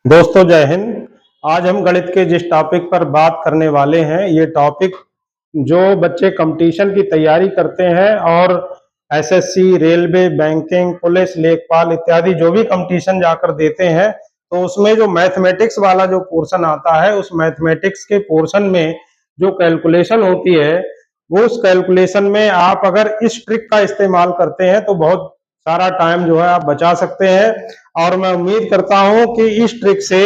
दोस्तों जय हिंद। आज हम गणित के जिस टॉपिक पर बात करने वाले हैं, ये टॉपिक जो बच्चे कंपटीशन की तैयारी करते हैं और एसएससी, रेलवे, बैंकिंग, पुलिस, लेखपाल इत्यादि जो भी कंपटीशन जाकर देते हैं, तो उसमें जो मैथमेटिक्स वाला जो पोर्शन आता है, उस मैथमेटिक्स के पोर्शन में जो कैलकुलेशन होती है, वो उस कैलकुलेशन में आप अगर इस ट्रिक का इस्तेमाल करते हैं तो बहुत सारा टाइम जो है आप बचा सकते हैं। और मैं उम्मीद करता हूं कि इस ट्रिक से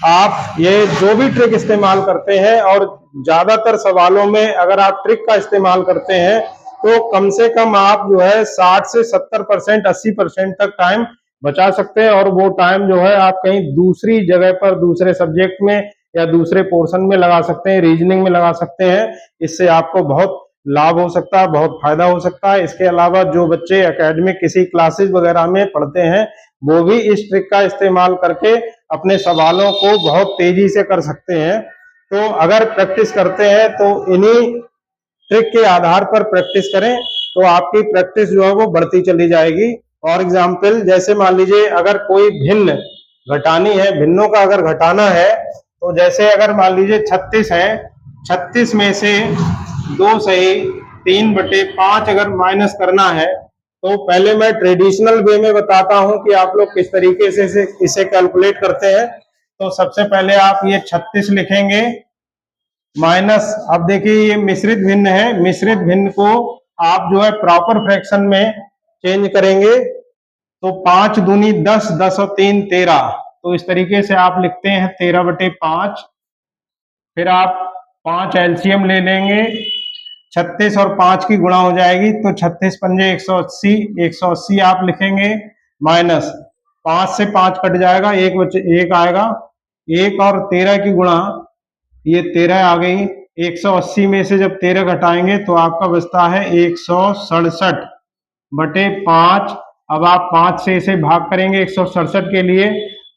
आप ये जो भी ट्रिक इस्तेमाल करते हैं और ज्यादातर सवालों में अगर आप ट्रिक का इस्तेमाल करते हैं तो कम से कम आप जो है 60 से 70%, 80% तक टाइम बचा सकते हैं। और वो टाइम जो है आप कहीं दूसरी जगह पर, दूसरे सब्जेक्ट में या दूसरे पोर्शन में लगा सकते हैं, रीजनिंग में लगा सकते हैं। इससे आपको बहुत लाभ हो सकता है, बहुत फायदा हो सकता है। इसके अलावा जो बच्चे एकेडमिक किसी क्लासेस वगैरह में पढ़ते हैं, वो भी इस ट्रिक का इस्तेमाल करके अपने सवालों को बहुत तेजी से कर सकते हैं। तो अगर प्रैक्टिस करते हैं तो इन्हीं ट्रिक के आधार पर प्रैक्टिस करें तो आपकी प्रैक्टिस जो है वो बढ़ती चली जाएगी। फॉर एग्जाम्पल, जैसे मान लीजिए अगर कोई भिन्न घटानी है, भिन्नों का अगर घटाना है, तो जैसे अगर मान लीजिए 36 है, 36 में से 2 सही 3/5 अगर माइनस करना है, तो पहले मैं ट्रेडिशनल वे में बताता हूं कि आप लोग किस तरीके से इसे कैलकुलेट करते हैं। तो सबसे पहले आप ये 36 लिखेंगे माइनस, अब देखिए ये मिश्रित भिन्न है, मिश्रित भिन्न को आप जो है प्रॉपर फ्रैक्शन में चेंज करेंगे। तो 5 दूनी 10, 10 और 3 13, तो इस तरीके से आप लिखते हैं 13/5। फिर आप 5 एलसीएम ले लेंगे, 36 और 5 की गुणा हो जाएगी, तो 36 पंजे 180, 180 आप लिखेंगे माइनस 5 से 5 कट जाएगा, एक बचे एक आएगा, 1 और 13 की गुणा, ये 13 आ गई। 180 में से जब 13 घटाएंगे तो आपका बचता है 167/5। अब आप 5 से इसे भाग करेंगे 167 के लिए,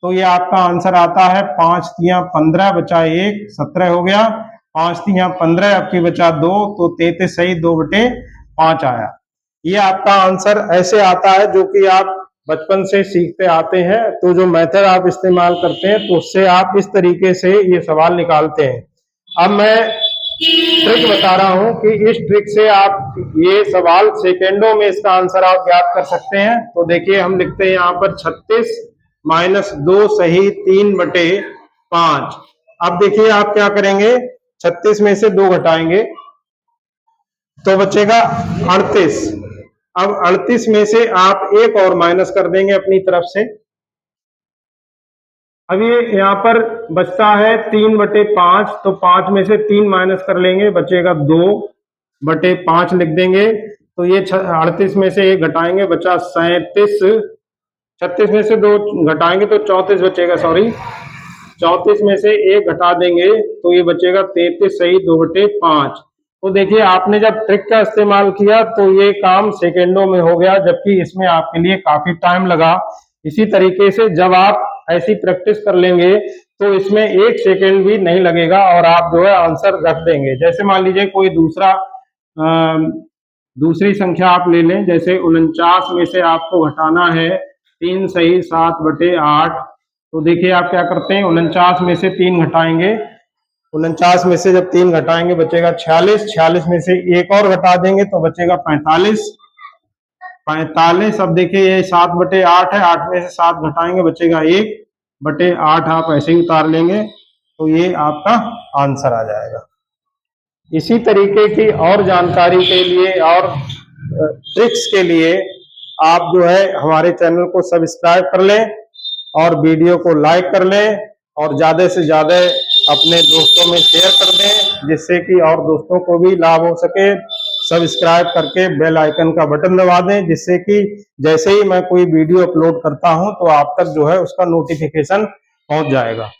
तो ये आपका आंसर आता है 5 तिया 15 बचा 1, 17 हो गया। 5 तिया 15, आपकी बचा 2, तो 33 सही 2/5 आया। ये आपका आंसर ऐसे आता है जो कि आप बचपन से सीखते आते हैं। तो जो मेथड आप इस्तेमाल करते हैं, तो उससे आप इस तरीके से ये सवाल निकालते हैं। अब मैं ट्रिक बता रहा हूं कि इस ट्रिक से आप ये सवाल सेकेंडों में इसका आंसर आप ज्ञात कर सकते हैं। तो देखिए हम लिखते हैं यहाँ पर 36 माइनस 2 सही 3/5। अब देखिए आप क्या करेंगे, 36 में से 2 घटाएंगे तो बचेगा 38। अब 38 में से आप एक और माइनस कर देंगे अपनी तरफ से। अब ये यहाँ पर बचता है 3/5, तो 5 में से 3 माइनस कर लेंगे, बचेगा 2/5 लिख देंगे। तो ये 38 में से 1 घटाएंगे, बचा 37। 36 में से 2 घटाएंगे तो 34 बचेगा, सॉरी 34 में से 1 घटा देंगे तो ये बचेगा 33 सही 2/5। तो देखिए आपने जब ट्रिक का इस्तेमाल किया तो ये काम सेकेंडों में हो गया, जबकि इसमें आपके लिए काफी टाइम लगा। इसी तरीके से जब आप ऐसी प्रैक्टिस कर लेंगे तो इसमें 1 सेकेंड भी नहीं लगेगा और आप जो है आंसर रख देंगे। जैसे मान लीजिए कोई दूसरी संख्या आप ले लें, जैसे 49 में से आपको घटाना है 3 सही 7/8। तो देखिए आप क्या करते हैं, 49 में से 3 घटाएंगे, 49 में से जब 3 घटाएंगे बचेगा 46, 46 में से 1 और घटा देंगे तो बचेगा 45, 45। अब देखिए ये 7/8 है, 8 में से 7 घटाएंगे बचेगा 1/8, आप ऐसे ही उतार लेंगे तो ये आपका आंसर आ जाएगा। इसी तरीके की और जानकारी के लिए और ट्रिक्स के लिए आप जो है हमारे चैनल को सब्सक्राइब कर लें और वीडियो को लाइक कर लें और ज्यादा से ज्यादा अपने दोस्तों में शेयर कर दें, जिससे कि और दोस्तों को भी लाभ हो सके। सब्सक्राइब करके बेल आइकन का बटन दबा दें, जिससे कि जैसे ही मैं कोई वीडियो अपलोड करता हूं तो आप तक जो है उसका नोटिफिकेशन पहुंच जाएगा।